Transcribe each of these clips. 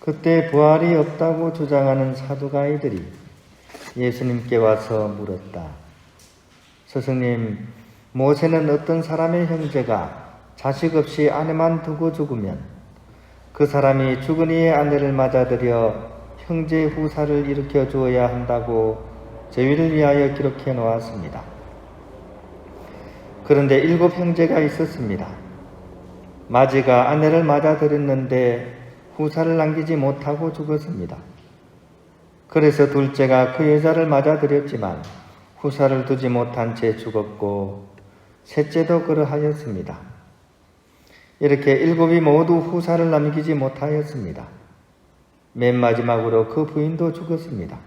그때 부활이 없다고 주장하는 사두가이들이 예수님께 와서 물었다. 스승님, 모세는 어떤 사람의 형제가 자식 없이 아내만 두고 죽으면 그 사람이 죽은 이의 아내를 맞아들여 형제 후사를 일으켜 주어야 한다고 저희를 위하여 기록해 놓았습니다. 그런데 7 형제가 있었습니다. 마지가 아내를 맞아들였는데 후사를 남기지 못하고 죽었습니다. 그래서 둘째가 그 여자를 맞아들였지만 후사를 두지 못한 채 죽었고 셋째도 그러하였습니다. 이렇게 7이 모두 후사를 남기지 못하였습니다. 맨 마지막으로 그 부인도 죽었습니다.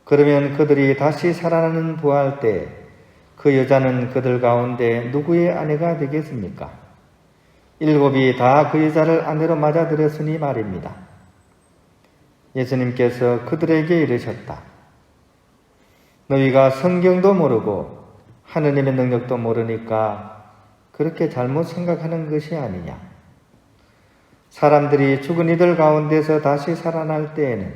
그러면 그들이 다시 살아나는 부활 때 그 여자는 그들 가운데 누구의 아내가 되겠습니까? 7이 다 그 여자를 아내로 맞아들였으니 말입니다. 예수님께서 그들에게 이르셨다. 너희가 성경도 모르고 하느님의 능력도 모르니까 그렇게 잘못 생각하는 것이 아니냐. 사람들이 죽은 이들 가운데서 다시 살아날 때에는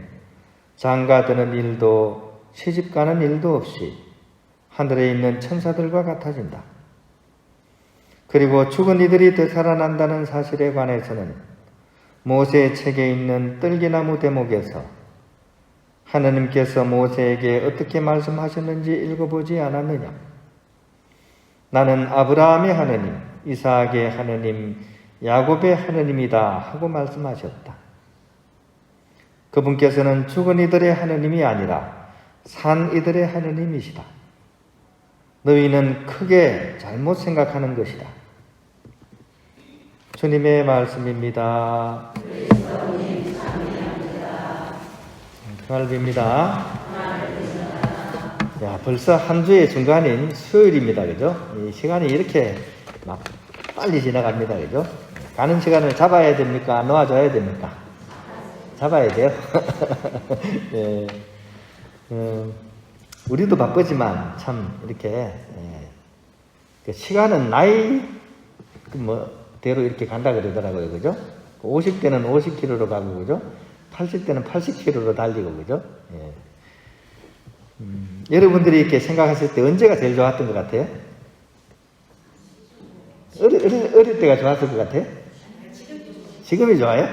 장가드는 일도 시집가는 일도 없이 하늘에 있는 천사들과 같아진다. 그리고 죽은 이들이 되살아난다는 사실에 관해서는 모세의 책에 있는 떨기나무 대목에서 하느님께서 모세에게 어떻게 말씀하셨는지 읽어보지 않았느냐. 나는 아브라함의 하느님, 이삭의 하느님, 야곱의 하느님이다 하고 말씀하셨다. 그분께서는 죽은 이들의 하느님이 아니라 산 이들의 하느님이시다. 너희는 크게 잘못 생각하는 것이다. 주님의 말씀입니다. 평안을 빕니다. 야, 벌써 한 주의 중간인 수요일입니다. 그죠? 이 시간이 이렇게 막 빨리 지나갑니다. 그죠? 가는 시간을 잡아야 됩니까? 놓아줘야 됩니까? 잡아야 돼요. 예. 우리도 바쁘지만 참 이렇게 시간은 나이 대로 이렇게 간다 그러더라고요. 그죠? 50대는 50km로 가고, 그죠? 80대는 80km로 달리고, 그죠? 예. 여러분들이 이렇게 생각하실 때 언제가 제일 좋았던 것 같아요? 어릴 때가 좋았을 것 같아요? 지금이 좋아요?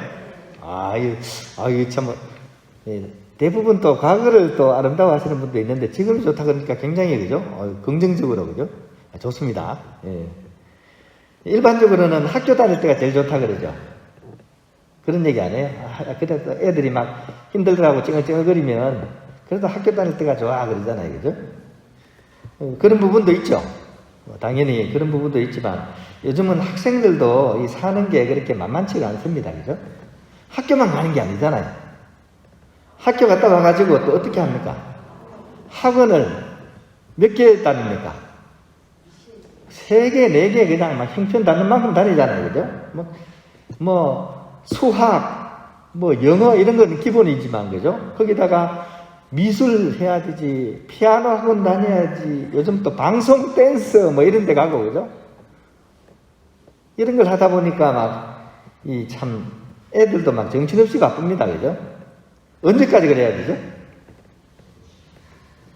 이거 참, 대부분 또 과거를 또 아름다워 하시는 분도 있는데 지금이 좋다 그러니까 굉장히, 그죠? 긍정적으로, 그죠? 좋습니다. 예. 일반적으로는 학교 다닐 때가 제일 좋다 그러죠. 그런 얘기 안 해요? 그래도 애들이 막 힘들더라고 찡얼찡얼거리면 그래도 학교 다닐 때가 좋아 그러잖아요. 그죠? 그런 부분도 있죠. 당연히 그런 부분도 있지만 요즘은 학생들도 이 사는 게 그렇게 만만치가 않습니다. 그죠? 학교만 가는 게 아니잖아요. 학교 갔다 와가지고 또 어떻게 합니까? 학원을 몇 개 다닙니까? 3개, 4개 그냥 막 형편 닿는 만큼 다니잖아요. 그죠? 수학, 영어 이런 건 기본이지만, 그죠? 거기다가 미술 해야 되지, 피아노 학원 다녀야지, 요즘 또 방송 댄스 이런 데 가고, 그죠? 이런 걸 하다 보니까 참 애들도 막 정신없이 바쁩니다. 그죠? 언제까지 그래야 되죠?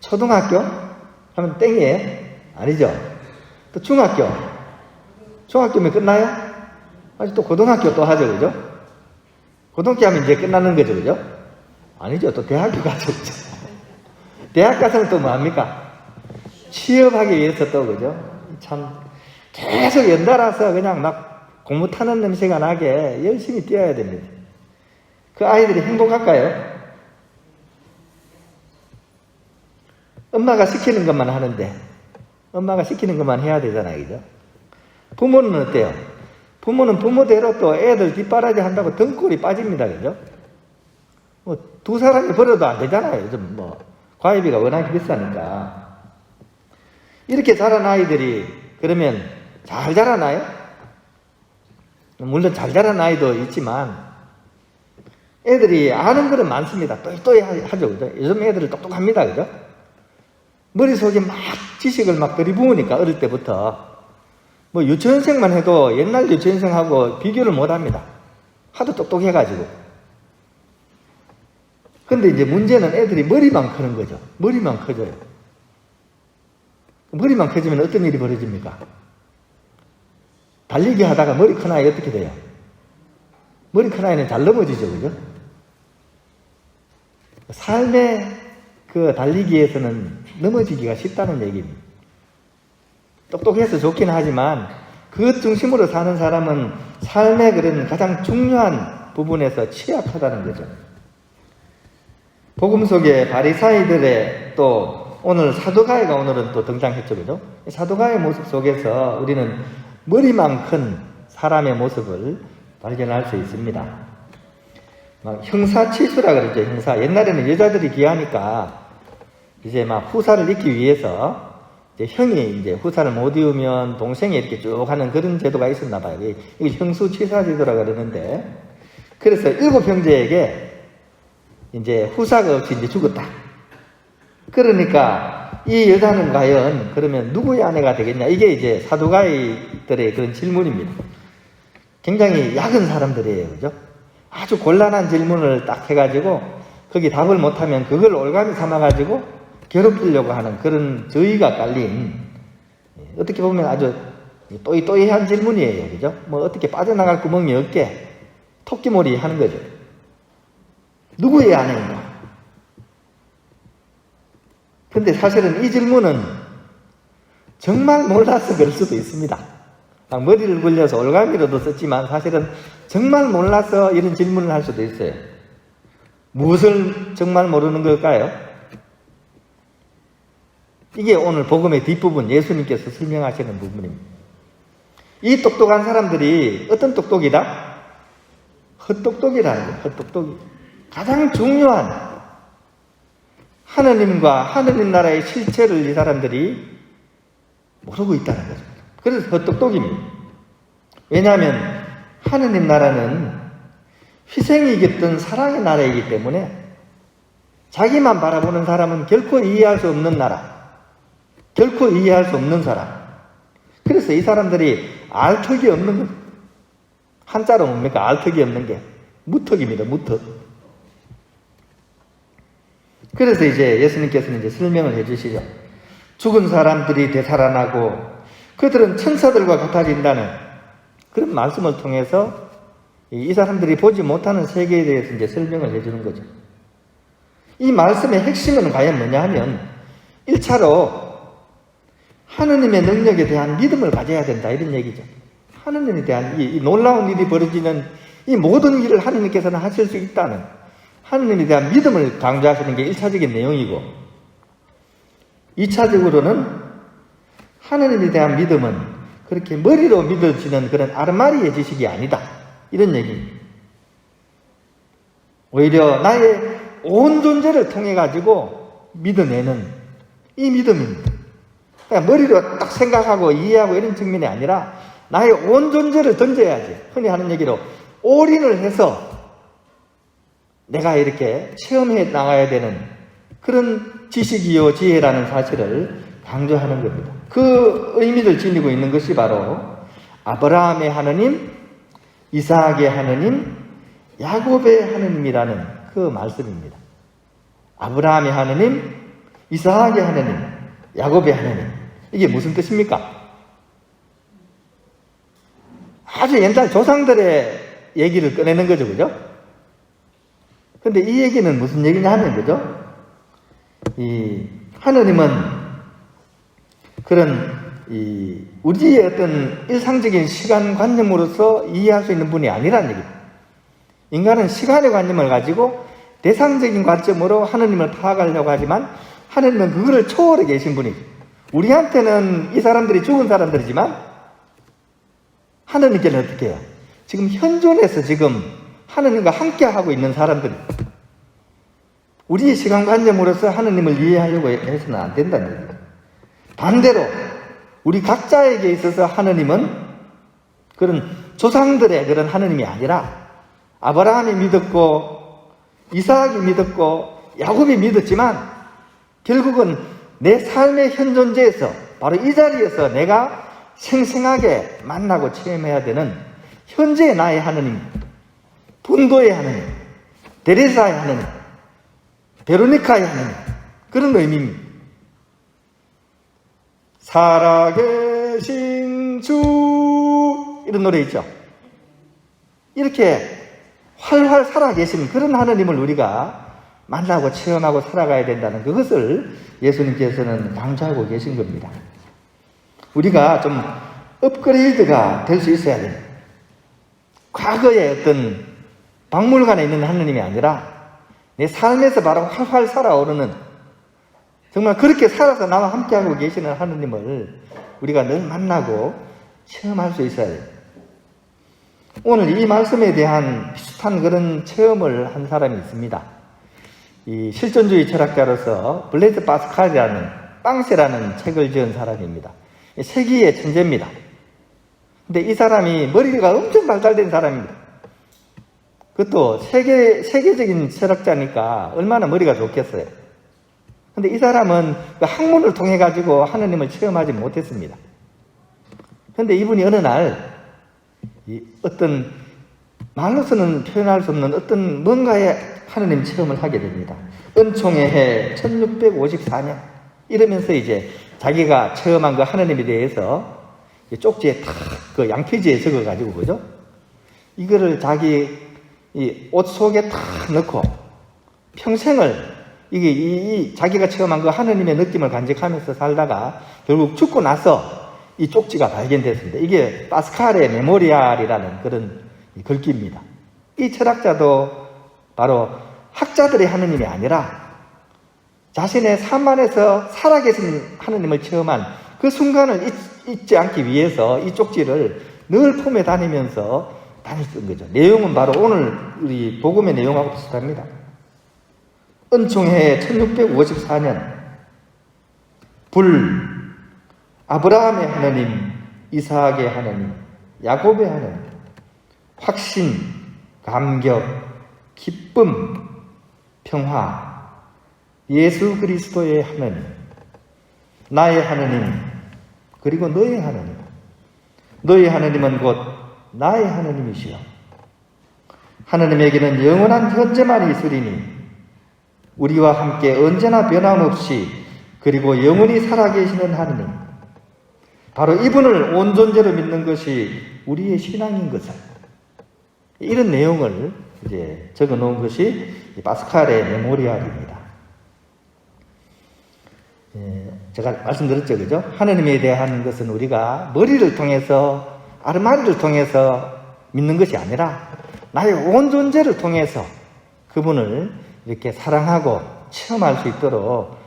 초등학교? 하면 땡이에요? 아니죠? 또 중학교면 끝나요? 아직 또 고등학교 또 하죠, 그죠? 고등학교 하면 이제 끝나는 거죠, 그죠? 아니죠, 또 대학교 가죠, 그죠? 대학 가서는 또 뭐합니까? 취업하기 위해서 또, 그죠? 참, 계속 연달아서 그냥 막 공부 타는 냄새가 나게 열심히 뛰어야 됩니다. 그 아이들이 행복할까요? 엄마가 시키는 것만 하는데, 엄마가 시키는 것만 해야 되잖아요. 그죠? 부모는 어때요? 부모는 부모대로 또 애들 뒷바라지 한다고 등골이 빠집니다. 그죠? 2사람이 벌어도 안 되잖아요. 요즘 과외비가 워낙 비싸니까. 이렇게 자란 아이들이 그러면 잘 자라나요? 물론 잘 자란 아이도 있지만 애들이 아는 거는 많습니다. 또이 하죠. 그죠? 요즘 애들은 똑똑합니다. 그죠? 머릿속에 막 지식을 막 들이부으니까 어릴 때부터 유치원생만 해도 옛날 유치원생하고 비교를 못 합니다. 하도 똑똑해가지고. 근데 이제 문제는 애들이 머리만 크는 거죠. 머리만 커져요. 머리만 커지면 어떤 일이 벌어집니까? 달리기 하다가 머리 큰 아이 어떻게 돼요? 머리 큰 아이는 잘 넘어지죠, 그죠? 삶의 그 달리기에서는 넘어지기가 쉽다는 얘기입니다. 똑똑해서 좋긴 하지만 그것 중심으로 사는 사람은 삶의 그런 가장 중요한 부분에서 취약하다는 거죠. 복음 속에 바리사이들의 또 오늘 사도가이가 오늘은 또 등장했죠, 그죠? 사도가이의 모습 속에서 우리는 머리만 큰 사람의 모습을 발견할 수 있습니다. 막 형사치수라 그러죠, 형사. 옛날에는 여자들이 귀하니까 이제 막 후사를 잇기 위해서 이제 형이 이제 후사를 못 이으면 동생이 이렇게 쭉 하는 그런 제도가 있었나 봐요. 이게 형수치사제도라 그러는데, 그래서 7형제에게 이제 후사가 없이 이제 죽었다. 그러니까 이 여자는 과연 그러면 누구의 아내가 되겠냐? 이게 이제 사두가이들의 그런 질문입니다. 굉장히 약은 사람들이에요, 그죠? 아주 곤란한 질문을 딱 해가지고 거기 답을 못하면 그걸 올가미 삼아가지고 괴롭히려고 하는 그런 저의가 깔린, 어떻게 보면 아주 또이또이한 질문이에요, 그죠? 뭐 어떻게 빠져나갈 구멍이 없게 토끼몰이 하는 거죠. 누구의 아내인가? 근데 사실은 이 질문은 정말 몰라서 그럴 수도 있습니다. 머리를 굴려서 올가미로도 썼지만 사실은 정말 몰라서 이런 질문을 할 수도 있어요. 무엇을 정말 모르는 걸까요? 이게 오늘 복음의 뒷부분, 예수님께서 설명하시는 부분입니다. 이 똑똑한 사람들이 어떤 똑똑이다? 헛똑똑이라는 거예요. 헛똑똑이. 가장 중요한 하느님과 하느님 나라의 실체를 이 사람들이 모르고 있다는 거죠. 그래서 헛똑똑입니다. 왜냐하면 하느님 나라는 희생이 깃든 사랑의 나라이기 때문에 자기만 바라보는 사람은 결코 이해할 수 없는 나라, 결코 이해할 수 없는 사람. 그래서 이 사람들이 알턱이 없는 것, 한자로 뭡니까? 알턱이 없는 게 무턱입니다. 무턱. 그래서 이제 예수님께서는 이제 설명을 해주시죠. 죽은 사람들이 되살아나고 그들은 천사들과 같아진다는 그런 말씀을 통해서 이 사람들이 보지 못하는 세계에 대해서 이제 설명을 해주는 거죠. 이 말씀의 핵심은 과연 뭐냐 하면 1차로 하느님의 능력에 대한 믿음을 가져야 된다, 이런 얘기죠. 하느님에 대한 이 놀라운 일이 벌어지는 이 모든 일을 하느님께서는 하실 수 있다는 하느님에 대한 믿음을 강조하시는 게 1차적인 내용이고, 2차적으로는 하느님에 대한 믿음은 그렇게 머리로 믿어지는 그런 아르마리의 지식이 아니다, 이런 얘기입니다. 오히려 나의 온 존재를 통해 가지고 믿어내는 이 믿음입니다. 그러니까 머리로 딱 생각하고 이해하고 이런 측면이 아니라 나의 온 존재를 던져야지. 흔히 하는 얘기로 올인을 해서 내가 이렇게 체험해 나가야 되는 그런 지식이요 지혜라는 사실을 강조하는 겁니다. 그 의미를 지니고 있는 것이 바로 아브라함의 하느님, 이삭의 하느님, 야곱의 하느님이라는 그 말씀입니다. 아브라함의 하느님, 이삭의 하느님, 야곱의 하느님. 이게 무슨 뜻입니까? 아주 옛날 조상들의 얘기를 꺼내는 거죠, 그죠? 근데 이 얘기는 무슨 얘기냐 하면, 그죠? 이 하느님은 그런 우리의 어떤 일상적인 시간관념으로서 이해할 수 있는 분이 아니라는 얘기입니다. 인간은 시간의 관념을 가지고 대상적인 관점으로 하느님을 파악하려고 하지만 하느님은 그거를 초월해 계신 분이죠. 우리한테는 이 사람들이 죽은 사람들이지만 하느님께는 어떻게 해요? 지금 현존에서 지금 하느님과 함께하고 있는 사람들, 우리의 시간관념으로서 하느님을 이해하려고 해서는 안 된다는 얘기예요. 반대로 우리 각자에게 있어서 하느님은 그런 조상들의 그런 하느님이 아니라 아브라함이 믿었고 이삭이 믿었고 야곱이 믿었지만 결국은 내 삶의 현존재에서 바로 이 자리에서 내가 생생하게 만나고 체험해야 되는 현재의 나의 하느님, 분도의 하느님, 데레사의 하느님, 베로니카의 하나님, 그런 의미입니다. 살아계신 주, 이런 노래 있죠. 이렇게 활활 살아계신 그런 하나님을 우리가 만나고 체험하고 살아가야 된다는 그것을 예수님께서는 강조하고 계신 겁니다. 우리가 좀 업그레이드가 될 수 있어야 돼요. 과거의 어떤 박물관에 있는 하나님이 아니라 내 삶에서 바로 활활 살아오르는, 정말 그렇게 살아서 나와 함께하고 계시는 하나님을 우리가 늘 만나고 체험할 수 있어야 돼요. 오늘 이 말씀에 대한 비슷한 그런 체험을 한 사람이 있습니다. 이 실존주의 철학자로서 블레이즈 파스칼이라는 빵세라는 책을 지은 사람입니다. 세기의 천재입니다. 근데 이 사람이 머리가 엄청 발달된 사람입니다. 그것도 세계적인 철학자니까 얼마나 머리가 좋겠어요. 근데 이 사람은 그 학문을 통해 가지고 하느님을 체험하지 못했습니다. 근데 이분이 어느 날 어떤 말로서는 표현할 수 없는 어떤 뭔가의 하느님 체험을 하게 됩니다. 은총의 해 1654년 이러면서 이제 자기가 체험한 그 하느님에 대해서 쪽지에 탁 그 양피지에 적어가지고, 그죠? 이거를 자기 이 옷 속에 탁 넣고 평생을 이게 자기가 체험한 그 하느님의 느낌을 간직하면서 살다가 결국 죽고 나서 이 쪽지가 발견됐습니다. 이게 파스칼의 메모리알이라는 그런 글귀입니다. 이 철학자도 바로 학자들의 하느님이 아니라 자신의 삶 안에서 살아계신 하느님을 체험한 그 순간을 잊지 않기 위해서 이 쪽지를 늘 품에 다니면서 다녔던 거죠. 내용은 바로 오늘 우리 복음의 내용하고 비슷합니다. 은총해 1654년 불, 아브라함의 하나님, 이삭의 하나님, 야곱의 하나님, 확신, 감격, 기쁨, 평화, 예수 그리스도의 하나님, 나의 하나님, 그리고 너의 하나님. 너의 하나님은 곧 나의 하나님이시여. 하나님에게는 영원한 현재만이 있으리니 우리와 함께 언제나 변함없이 그리고 영원히 살아계시는 하나님, 바로 이분을 온 존재로 믿는 것이 우리의 신앙인 것을, 이런 내용을 이제 적어 놓은 것이 파스칼의 메모리알입니다. 제가 말씀드렸죠, 그죠? 하나님에 대한 것은 우리가 머리를 통해서, 아르마리를 통해서 믿는 것이 아니라 나의 온 존재를 통해서 그분을 이렇게 사랑하고 체험할 수 있도록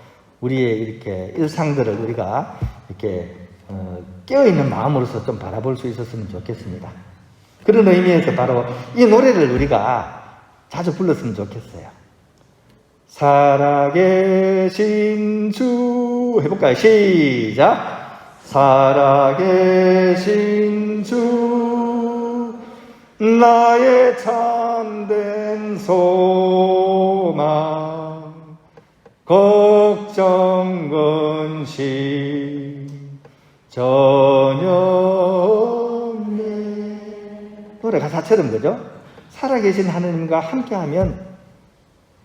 우리의 이렇게 일상들을 우리가 이렇게 깨어있는 마음으로서 좀 바라볼 수 있었으면 좋겠습니다. 그런 의미에서 바로 이 노래를 우리가 자주 불렀으면 좋겠어요. 살아계신 주, 해볼까요? 시작! 살아계신 주, 나의 참된 소망, 걱정 근심 전혀 없네. 노래 가사처럼, 그죠? 살아계신 하느님과 함께하면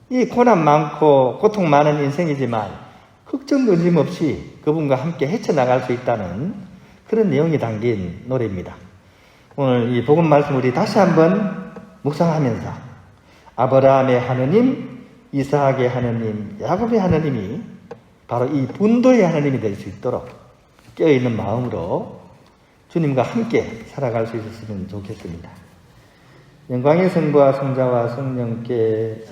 이 고난 많고 고통 많은 인생이지만 걱정 근심 없이 그분과 함께 헤쳐나갈 수 있다는 그런 내용이 담긴 노래입니다. 오늘 이 복음 말씀 우리 다시 한번 묵상하면서 아브라함의 하느님, 이삭의 하느님, 야곱의 하느님이 바로 이 분도의 하느님이 될 수 있도록 깨어있는 마음으로 주님과 함께 살아갈 수 있었으면 좋겠습니다. 영광의 성부와 성자와 성령께